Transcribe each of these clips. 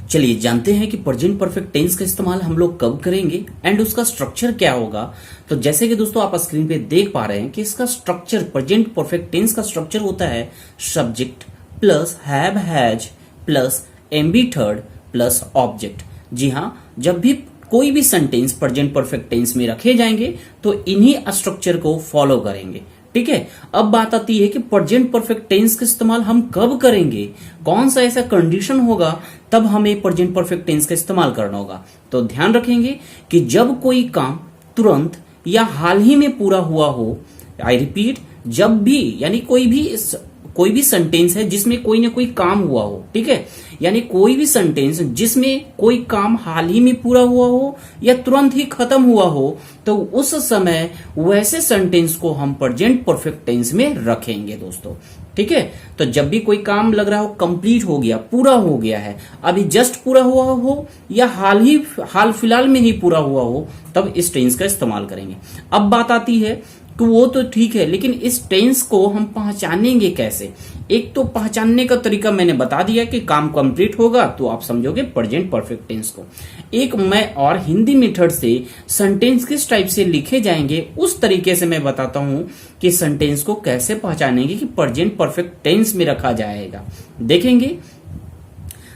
चलिए जानते हैं कि प्रेजेंट परफेक्ट टेंस का इस्तेमाल हम लोग कब करेंगे एंड उसका स्ट्रक्चर क्या होगा। तो जैसे कि दोस्तों आप स्क्रीन पे देख पा रहे हैं कि इसका स्ट्रक्चर प्रेजेंट परफेक्ट टेंस का स्ट्रक्चर होता है subject plus have has plus MB third plus object. जी हाँ, जब भी कोई भी सेंटेंस प्रेजेंट परफेक्ट टेंस में रखे जाएंगे तो इन्हीं स्ट्रक्चर को फॉलो करेंगे। ठीक है, अब बात आती है कि प्रेजेंट परफेक्ट टेंस का इस्तेमाल हम कब करेंगे, कौन सा ऐसा कंडीशन होगा तब हमें प्रेजेंट परफेक्ट टेंस का इस्तेमाल करना होगा। तो ध्यान रखेंगे कि जब कोई काम तुरंत या हाल ही में पूरा हुआ हो, आई रिपीट, जब भी यानी कोई भी सेंटेंस है जिसमें कोई ना कोई काम हुआ हो। ठीक है, यानी कोई भी सेंटेंस जिसमें कोई काम हाल ही में पूरा हुआ हो या तुरंत ही खत्म हुआ हो, तो उस समय वैसे सेंटेंस को हम प्रेजेंट परफेक्ट टेंस में रखेंगे दोस्तों। ठीक है, तो जब भी कोई काम लग रहा हो कंप्लीट हो गया, पूरा हो गया है, अभी जस्ट पूरा हुआ हो या हाल फिलहाल में ही पूरा हुआ हो, तब इस टेंस का इस्तेमाल करेंगे। अब बात आती है कि वो तो ठीक है, लेकिन इस टेंस को हम पहचानेंगे कैसे। एक तो पहचानने का तरीका मैंने बता दिया कि काम कंप्लीट होगा तो आप समझोगे प्रेजेंट परफेक्ट टेंस को। एक मैं और हिंदी मेथड से सेंटेंस किस टाइप से लिखे जाएंगे उस तरीके से मैं बताता हूं कि सेंटेंस को कैसे पहचानेंगे कि प्रेजेंट परफेक्ट टेंस में रखा जाएगा। देखेंगे,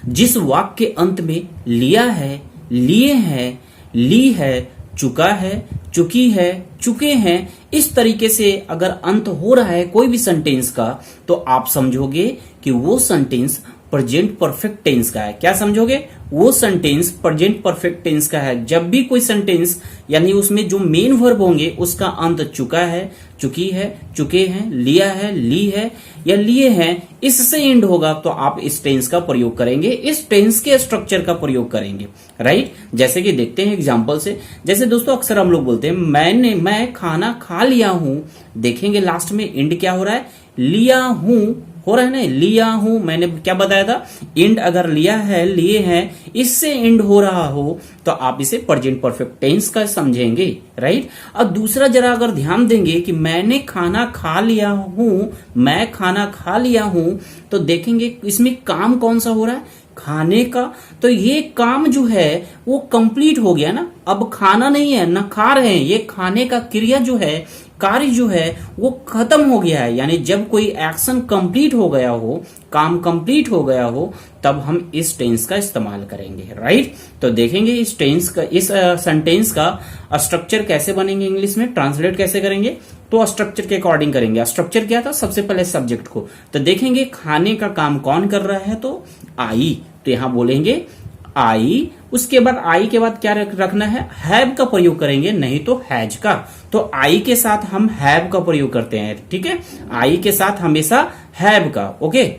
जिस वाक्य के अंत में लिया है, लिए हैं, ली है, चुका है, चुकी है, चुके हैं, इस तरीके से अगर अंत हो रहा है कोई भी सेंटेंस का, तो आप समझोगे कि वो सेंटेंस प्रेजेंट परफेक्ट टेंस का है। क्या समझोगे? वो सेंटेंस प्रेजेंट परफेक्ट टेंस का है। जब भी कोई सेंटेंस यानी उसमें जो मेन वर्ब होंगे उसका अंत चुका है, चुकी है, चुके हैं, लिया है, ली है या लिए हैं, इससे एंड होगा तो आप इस टेंस का प्रयोग करेंगे, इस टेंस के स्ट्रक्चर का प्रयोग करेंगे। राइट, जैसे कि देखते हैं एग्जांपल से। जैसे दोस्तों अक्सर हम लोग बोलते हैं मैं खाना खा लिया हूं। देखेंगे लास्ट में एंड क्या हो रहा है, लिया हूं हो रहा है ना, लिया हूं। मैंने क्या बताया था, एंड अगर लिया है, लिए हैं, इससे एंड हो रहा हो तो आप इसे प्रेजेंट परफेक्ट टेंस का समझेंगे। राइट, अब दूसरा जरा अगर ध्यान देंगे कि मैंने खाना खा लिया हूं, मैं खाना खा लिया हूं, तो देखेंगे इसमें काम कौन सा हो रहा है, खाने का। तो ये काम जो है वो कंप्लीट हो गया ना, अब खाना नहीं है ना खा रहे हैं, ये खाने का क्रिया जो है, कार्य जो है वो खत्म हो गया है। यानी जब कोई एक्शन कंप्लीट हो गया हो, काम कंप्लीट हो गया हो, तब हम इस टेंस का इस्तेमाल करेंगे। राइट, तो देखेंगे इस सेंटेंस का स्ट्रक्चर कैसे बनेंगे, इंग्लिश में ट्रांसलेट कैसे करेंगे। तो स्ट्रक्चर के अकॉर्डिंग करेंगे। स्ट्रक्चर क्या था, सबसे पहले सब्जेक्ट को तो देखेंगे खाने का काम कौन कर रहा है, तो आई, तो यहां बोलेंगे आई। उसके बाद आई के बाद क्या रखना है, हैव का प्रयोग करेंगे, नहीं तो हैज का। तो आई के साथ हम हैव का प्रयोग करते हैं। ठीक है, आई के साथ हमेशा हैव का। ओके,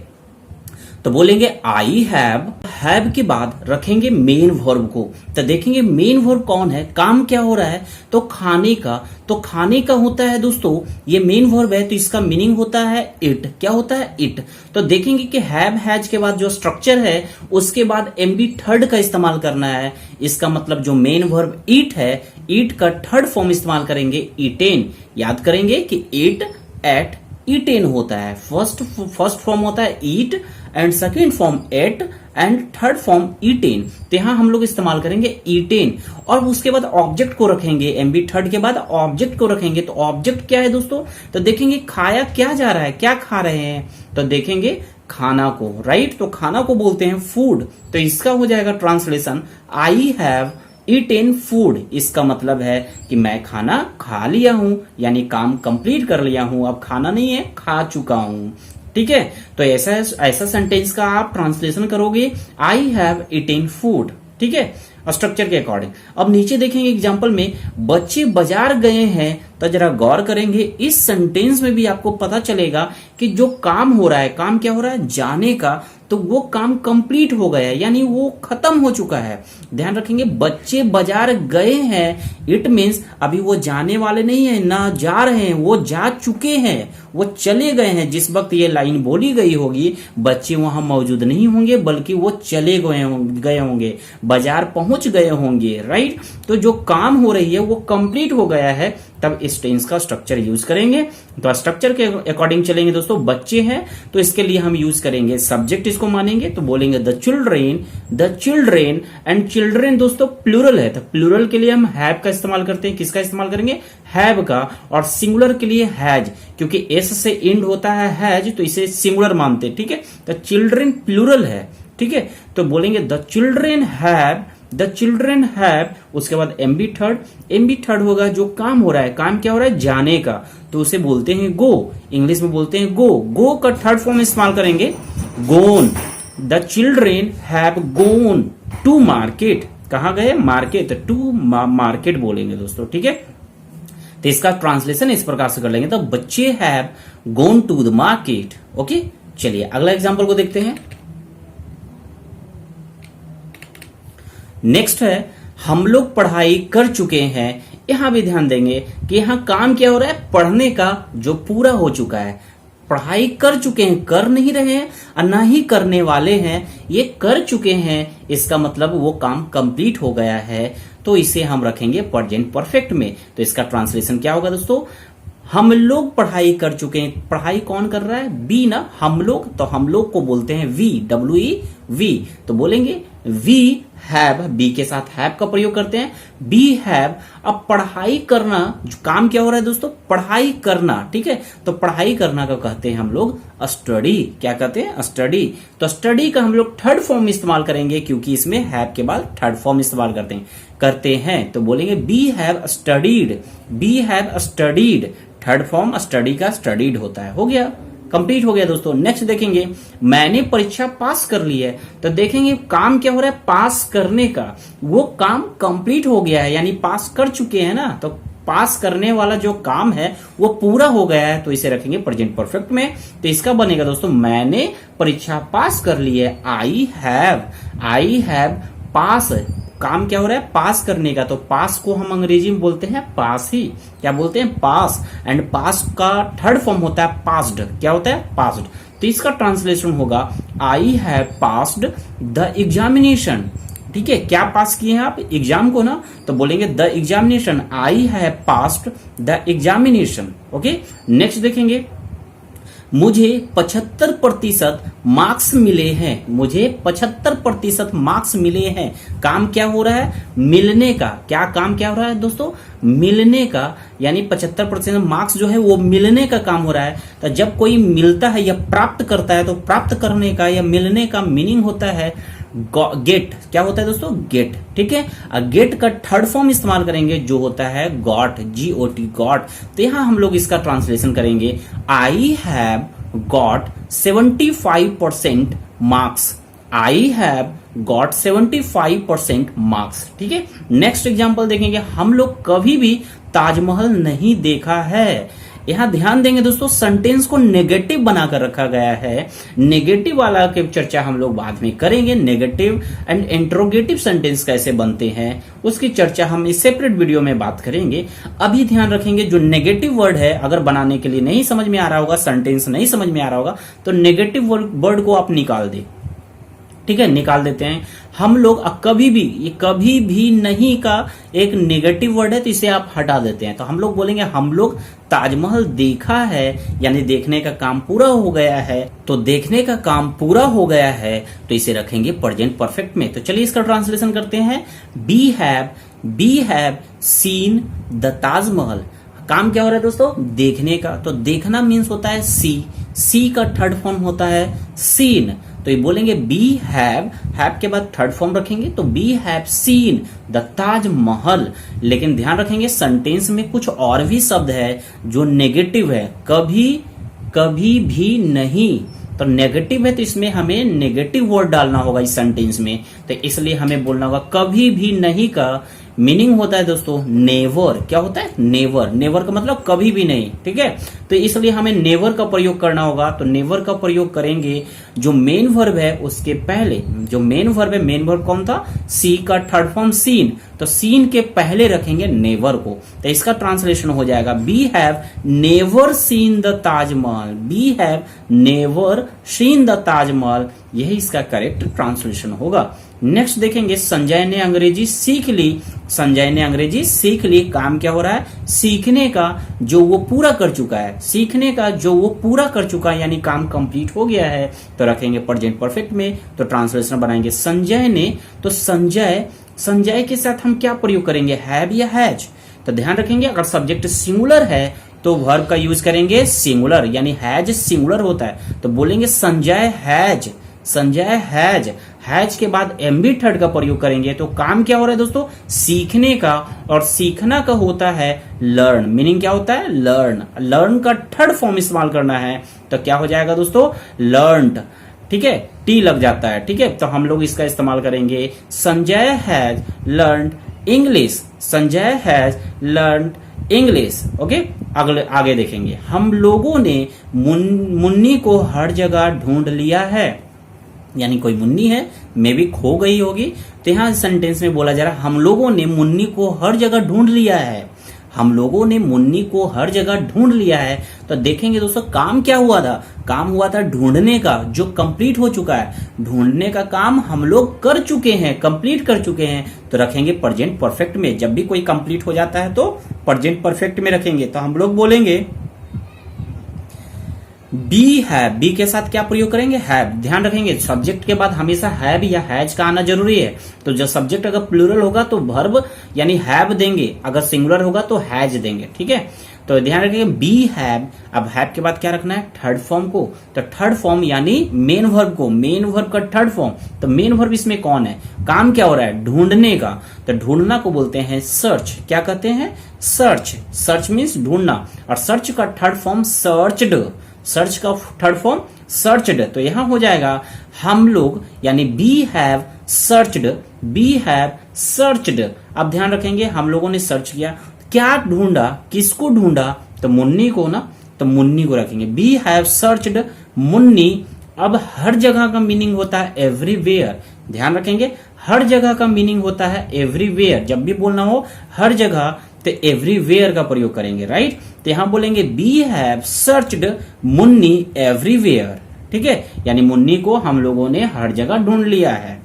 तो बोलेंगे आई हैव के बाद रखेंगे मेन वर्ब को। तो देखेंगे मेन वर्ब कौन है, काम क्या हो रहा है, तो खाने का। तो खाने का होता है दोस्तों, ये मेन वर्ब है तो इसका मीनिंग होता है इट। क्या होता है, इट। तो देखेंगे कि हैव हैज के बाद जो स्ट्रक्चर है उसके बाद एमबी थर्ड का इस्तेमाल करना है। इसका मतलब जो मेन वर्ब ईट है, ईट का थर्ड फॉर्म इस्तेमाल करेंगे ईटेन। याद करेंगे कि ईट, एट, ईटेन होता है। फर्स्ट फॉर्म होता है eat and second form ate and third form eaten. तो यहां हम लोग इस्तेमाल करेंगे ईटेन। और उसके बाद ऑब्जेक्ट को रखेंगे, एमबी थर्ड के बाद ऑब्जेक्ट को रखेंगे। तो ऑब्जेक्ट क्या है दोस्तों, तो देखेंगे खाया क्या जा रहा है, क्या खा रहे हैं, तो देखेंगे खाना को। राइट, तो खाना को बोलते हैं फूड। तो इसका हो जाएगा translation, I have eaten food. इसका मतलब है कि मैं खाना खा लिया हूं, यानी काम कंप्लीट कर लिया हूं, अब खाना नहीं है, खा चुका हूं। ठीक है, तो ऐसा सेंटेंस का आप ट्रांसलेशन करोगे, आई हैव ईटेन फूड। ठीक है, स्ट्रक्चर के अकॉर्डिंग। अब नीचे देखेंगे एग्जांपल में, बच्चे बाजार गए हैं। तो जरा गौर करेंगे, इस सेंटेंस में भी आपको पता चलेगा कि जो काम हो रहा है, काम क्या हो रहा है, जाने का, तो वो काम कंप्लीट हो गया है, यानी वो खत्म हो चुका है। ध्यान रखेंगे, बच्चे बाजार गए हैं, इट मीन्स अभी वो जाने वाले नहीं है, ना जा रहे हैं, वो जा चुके हैं, वो चले गए हैं। जिस वक्त ये लाइन बोली गई होगी बच्चे वहां मौजूद नहीं होंगे, बल्कि वो चले गए होंगे, बाजार पहुंच पहुंच गए होंगे, राइट। तो जो काम हो रही है वो कंप्लीट हो गया है, तब इस टेंस का स्ट्रक्चर यूज करेंगे। तो स्ट्रक्चर के अकॉर्डिंग चलेंगे दोस्तों। बच्चे हैं तो इसके लिए हम यूज करेंगे सब्जेक्ट, इसको मानेंगे तो बोलेंगे द चिल्ड्रेन। एंड चिल्ड्रेन दोस्तों प्लूरल है, तो प्लूरल के लिए हम हैव का इस्तेमाल करते हैं। किसका इस्तेमाल करेंगे? हैव का। और सिंगुलर के लिए हैज, क्योंकि एस से एंड होता है हैज, तो इसे सिंगुलर मानते हैं, ठीक है। तो चिल्ड्रेन प्लूरल है, ठीक है। तो बोलेंगे द चिल्ड्रेन हैव, उसके बाद एमबी थर्ड होगा। जो काम हो रहा है, काम क्या हो रहा है? जाने का, तो उसे बोलते हैं गो, इंग्लिश में बोलते हैं गो का थर्ड फॉर्म इस्तेमाल करेंगे gone. The children have gone to market, कहां गए? मार्केट, टू मार्केट बोलेंगे दोस्तों, ठीक है। तो इसका ट्रांसलेशन इस प्रकार से कर लेंगे, तो बच्चे have gone to the market. Okay, चलिए अगला एग्जांपल को देखते हैं। नेक्स्ट है हम लोग पढ़ाई कर चुके हैं। यहां भी ध्यान देंगे कि यहां काम क्या हो रहा है? पढ़ने का जो पूरा हो चुका है। पढ़ाई कर चुके हैं, कर नहीं रहे हैं और ना ही करने वाले हैं, ये कर चुके हैं, इसका मतलब वो काम कंप्लीट हो गया है। तो इसे हम रखेंगे प्रेजेंट परफेक्ट में। तो इसका ट्रांसलेशन क्या होगा दोस्तों? हम लोग पढ़ाई कर चुके हैं। पढ़ाई कौन कर रहा है? बी ना, हम लोग। तो हम लोग को बोलते हैं वी, WE। तो बोलेंगे वी हैव, बी के साथ हैव का प्रयोग करते हैं, बी हैव। अब पढ़ाई करना, जो काम क्या हो रहा है दोस्तों? पढ़ाई करना, ठीक है। तो पढ़ाई करना का कहते हैं हम लोग स्टडी। क्या कहते हैं? स्टडी। तो स्टडी का हम लोग थर्ड फॉर्म इस्तेमाल करेंगे, क्योंकि इसमें हैव के बाद थर्ड फॉर्म इस्तेमाल करते हैं। तो बोलेंगे be have studied. Third form study का स्टडीड होता है। हो गया, कंप्लीट हो गया दोस्तों। नेक्स्ट देखेंगे, मैंने परीक्षा पास कर ली है। तो देखेंगे काम क्या हो रहा है? पास करने का। वो काम कंप्लीट हो गया है, यानी पास कर चुके हैं ना, तो पास करने वाला जो काम है वो पूरा हो गया है, तो इसे रखेंगे प्रेजेंट परफेक्ट में। तो इसका बनेगा दोस्तों, मैंने परीक्षा पास कर ली है। I have pass. काम क्या हो रहा है? पास करने का। तो पास को हम अंग्रेजी में बोलते हैं पास ही। क्या बोलते हैं? पास। एंड पास का थर्ड फॉर्म होता है पास्ड। क्या होता है? पास्ड। तो इसका ट्रांसलेशन होगा I have passed the examination. ठीक है, क्या पास किए हैं आप? एग्जाम को ना। तो बोलेंगे the examination, I have passed the examination. Okay, next देखेंगे, मुझे 75% मार्क्स मिले हैं। मुझे 75% मार्क्स मिले हैं। काम क्या हो रहा है? मिलने का। क्या काम क्या हो रहा है दोस्तों? मिलने का, यानी 75% मार्क्स जो है वो मिलने का काम हो रहा है। तो जब कोई मिलता है या प्राप्त करता है, तो प्राप्त करने का या मिलने का मीनिंग होता है गेट। क्या होता है दोस्तों? गेट। ठीक है, गेट का थर्ड फॉर्म इस्तेमाल करेंगे, जो होता है गॉट, GOT, गॉट। तो यहां हम लोग इसका ट्रांसलेशन करेंगे, I have got 75% marks. I have got 75% marks. ठीक है, नेक्स्ट एग्जांपल देखेंगे, हम लोग कभी भी ताजमहल नहीं देखा है। यहां ध्यान देंगे दोस्तों, सेंटेंस को नेगेटिव बनाकर रखा गया है। नेगेटिव वाला की चर्चा हम लोग बाद में करेंगे। नेगेटिव एंड इंट्रोगेटिव सेंटेंस कैसे बनते हैं उसकी चर्चा हम इस सेपरेट वीडियो में बात करेंगे। अभी ध्यान रखेंगे, जो नेगेटिव वर्ड है अगर बनाने के लिए नहीं समझ में आ रहा होगा, सेंटेंस नहीं समझ में आ रहा होगा, तो नेगेटिव वर्ड को आप निकाल दे। ठीक है, निकाल देते हैं। हम लोग कभी भी, ये कभी भी नहीं का एक नेगेटिव वर्ड है, तो इसे आप हटा देते हैं। तो हम लोग बोलेंगे हम लोग ताजमहल देखा है, यानी देखने का काम पूरा हो गया है। तो देखने का काम पूरा हो गया है, तो इसे रखेंगे प्रेजेंट परफेक्ट में। तो चलिए इसका ट्रांसलेशन करते हैं, be have seen the Taj Mahal. काम क्या हो रहा है दोस्तों? देखने का। तो देखना मीन्स होता है सी का थर्ड फॉर्म होता है सीन। तो ये बोलेंगे बी हैव के बाद थर्ड फॉर्म रखेंगे, तो be have seen the Taj Mahal. लेकिन ध्यान रखेंगे, सेंटेंस में कुछ और भी शब्द है जो नेगेटिव है। कभी भी नहीं, तो नेगेटिव है, तो इसमें हमें नेगेटिव वर्ड डालना होगा इस सेंटेंस में। तो इसलिए हमें बोलना होगा कभी भी नहीं का मीनिंग होता है दोस्तों नेवर। क्या होता है? नेवर। नेवर का मतलब कभी भी नहीं। ठीक है, तो इसलिए हमें नेवर का प्रयोग करना होगा। तो नेवर का प्रयोग करेंगे जो मेन वर्ब है उसके पहले, जो मेन वर्ब है, मेन वर्ब कौन था, सी का थर्ड फॉर्म सीन, तो सीन के पहले रखेंगे नेवर को। तो इसका ट्रांसलेशन हो जाएगा we have never seen the Taj Mahal, we have never seen the Taj Mahal, यही इसका करेक्ट ट्रांसलेशन होगा। नेक्स्ट देखेंगे संजय ने अंग्रेजी सीख ली, संजय ने अंग्रेजी सीख ली, काम क्या हो रहा है, सीखने का जो वो पूरा कर चुका है, सीखने का जो वो पूरा कर चुका है, यानी काम कंप्लीट हो गया है, तो रखेंगे प्रेजेंट परफेक्ट में। तो ट्रांसलेशन बनाएंगे संजय ने, तो संजय, संजय के साथ हम क्या प्रयोग करेंगे, हैव या हैज। तो ध्यान रखेंगे अगर सब्जेक्ट सिंगुलर है तो वर्ब का यूज करेंगे सिंगुलर, यानी हैज सिंगुलर होता है, तो बोलेंगे Sanjay has, Sanjay has, has के बाद एमबी थर्ड का प्रयोग करेंगे। तो काम क्या हो रहा है दोस्तों, सीखने का, और सीखना का होता है लर्न, मीनिंग क्या होता है, लर्न, लर्न का थर्ड फॉर्म इस्तेमाल करना है, तो क्या हो जाएगा दोस्तों, लर्नड, ठीक है, टी लग जाता है, ठीक है। तो हम लोग इसका इस्तेमाल करेंगे Sanjay has learned English, Sanjay has learned English. Okay, अगले आगे देखेंगे, हम लोगों ने मुन्नी को हर जगह ढूंढ लिया है, यानी कोई मुन्नी है, मे भी खो गई होगी, तो यहां सेंटेंस में बोला जा रहा है हम लोगों ने मुन्नी को हर जगह ढूंढ लिया है, हम लोगों ने मुन्नी को हर जगह ढूंढ लिया है। तो देखेंगे दोस्तों काम क्या हुआ था, काम हुआ था ढूंढने का, जो कंप्लीट हो चुका है, ढूंढने का काम हम लोग कर चुके हैं, कंप्लीट कर चुके हैं, तो रखेंगे प्रेजेंट परफेक्ट में। जब भी कोई कंप्लीट हो जाता है तो प्रेजेंट परफेक्ट में रखेंगे। तो हम लोग बोलेंगे बी हैव, बी के साथ क्या प्रयोग करेंगे, हैव। ध्यान रखेंगे सब्जेक्ट के बाद हमेशा हैव या हैज का आना जरूरी है। तो जब सब्जेक्ट अगर प्लूरल होगा तो वर्ब यानी हैव देंगे, अगर सिंगुलर होगा तो हैज देंगे, ठीक है। तो ध्यान रखेंगे बी हैव, अब हैव के बाद क्या रखना है, थर्ड फॉर्म को, तो थर्ड फॉर्म यानी मेन वर्ब को, मेन वर्ब का थर्ड फॉर्म। तो मेन वर्ब इसमें कौन है, काम क्या हो रहा है, ढूंढने का, तो ढूंढना को बोलते हैं सर्च, क्या कहते हैं, सर्च, सर्च मीन्स ढूंढना, और सर्च का थर्ड फॉर्म सर्चड, सर्च का थर्ड फॉर्म सर्चड। तो यहां हो जाएगा हम लोग, यानी be have searched, be have searched. अब ध्यान रखेंगे हम लोगों ने सर्च किया, क्या ढूंढा, किसको ढूंढा, तो मुन्नी को ना, तो मुन्नी को रखेंगे बी हैव सर्चड मुन्नी। अब हर जगह का मीनिंग होता है एवरीवेयर, ध्यान रखेंगे हर जगह का मीनिंग होता है एवरीवेयर, जब भी बोलना हो हर जगह तो एवरीवेयर का प्रयोग करेंगे, राइट। तो यहां बोलेंगे be have searched Munni everywhere, ठीक है, यानी मुन्नी को हम लोगों ने हर जगह ढूंढ लिया है।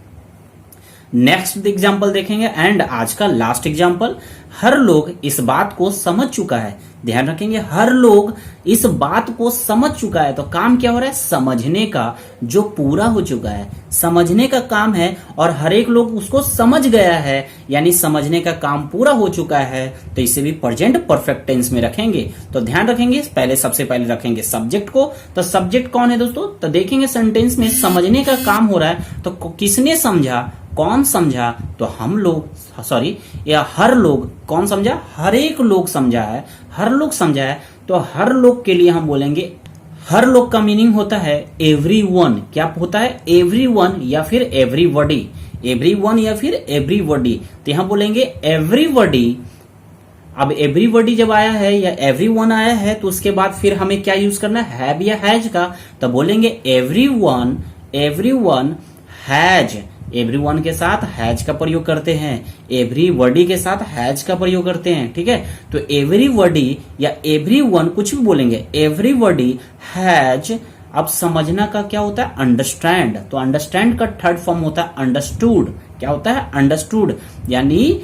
नेक्स्ट एग्जाम्पल देखेंगे एंड आज का लास्ट एग्जाम्पल, हर लोग इस बात को समझ चुका है, ध्यान रखेंगे हर लोग इस बात को समझ चुका है। तो काम क्या हो रहा है, समझने का, जो पूरा हो चुका है, समझने का काम है, और हर एक लोग उसको समझ गया है, यानी समझने का काम पूरा हो चुका है। तो इसे भी प्रेजेंट परफेक्ट टेंस में रखेंगे। तो ध्यान रखेंगे पहले, सबसे पहले रखेंगे सब्जेक्ट को, तो सब्जेक्ट कौन है दोस्तों, तो देखेंगे सेंटेंस में समझने का काम हो रहा है, तो किसने समझा, कौन समझा, तो हम लोग, सॉरी या हर लोग, कौन समझा, हर एक लोग समझा है, हर लोग समझा है। तो हर लोग के लिए हम बोलेंगे, हर लोग का मीनिंग होता है एवरीवन, क्या होता है, एवरीवन या फिर एवरीबॉडी, एवरीवन या फिर एवरीबॉडी। तो यहां बोलेंगे एवरीबॉडी। अब एवरीबॉडी जब आया है या एवरीवन आया है तो उसके बाद फिर हमें क्या यूज करना है, हैव या हैज का। तो बोलेंगे एवरीवन, एवरीवन हैज, एवरीवन के साथ हैज का प्रयोग करते हैं, एवरीबॉडी के साथ हैज का प्रयोग करते हैं, ठीक है। तो एवरीबॉडी या एवरीवन कुछ भी बोलेंगे, एवरीबॉडी हैज। अब समझना का क्या होता है, अंडरस्टैंड, तो अंडरस्टैंड का थर्ड फॉर्म होता है अंडरस्टूड, क्या होता है, अंडरस्टूड, यानी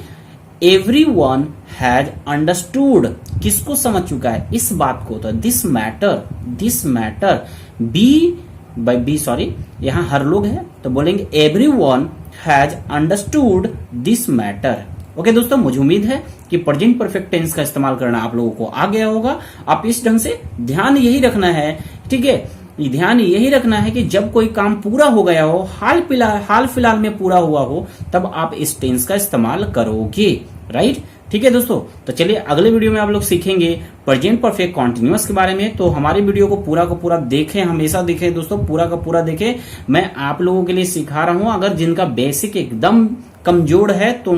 एवरीवन हैज अंडरस्टूड, किसको समझ चुका है, इस बात को। तो this matter, this matter, be by be, sorry यहां हर लोग है तो बोलेंगे everyone has understood this matter. Okay दोस्तों, मुझे उम्मीद है कि प्रेजेंट परफेक्ट टेंस का इस्तेमाल करना आप लोगों को आ गया होगा। आप इस ढंग से ध्यान यही रखना है, ठीक है, ध्यान यही रखना है कि जब कोई काम पूरा हो गया हो, हाल फिलहाल में पूरा हुआ हो, तब आप इस टेंस का इस्तेमाल करोगे, राइट। ठीक है दोस्तों, तो चलिए अगले वीडियो में आप लोग सीखेंगे प्रेजेंट परफेक्ट कॉन्टिन्यूअस के बारे में। तो हमारे वीडियो को पूरा का पूरा देखें, हमेशा देखें दोस्तों, पूरा का पूरा देखें। मैं आप लोगों के लिए सिखा रहा हूं, अगर जिनका बेसिक एकदम कमजोर है तो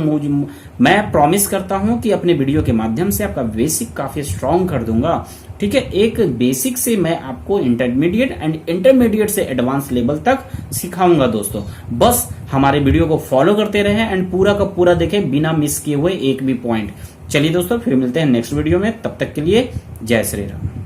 मैं प्रॉमिस करता हूं कि अपने वीडियो के माध्यम से आपका बेसिक काफी स्ट्रांग कर दूंगा। ठीक है, एक बेसिक से मैं आपको इंटरमीडिएट एंड इंटरमीडिएट से एडवांस लेवल तक सिखाऊंगा दोस्तों। बस हमारे वीडियो को फॉलो करते रहें एंड पूरा का पूरा देखें बिना मिस किए हुए एक भी पॉइंट। चलिए दोस्तों, फिर मिलते हैं नेक्स्ट वीडियो में, तब तक के लिए जय श्री राम।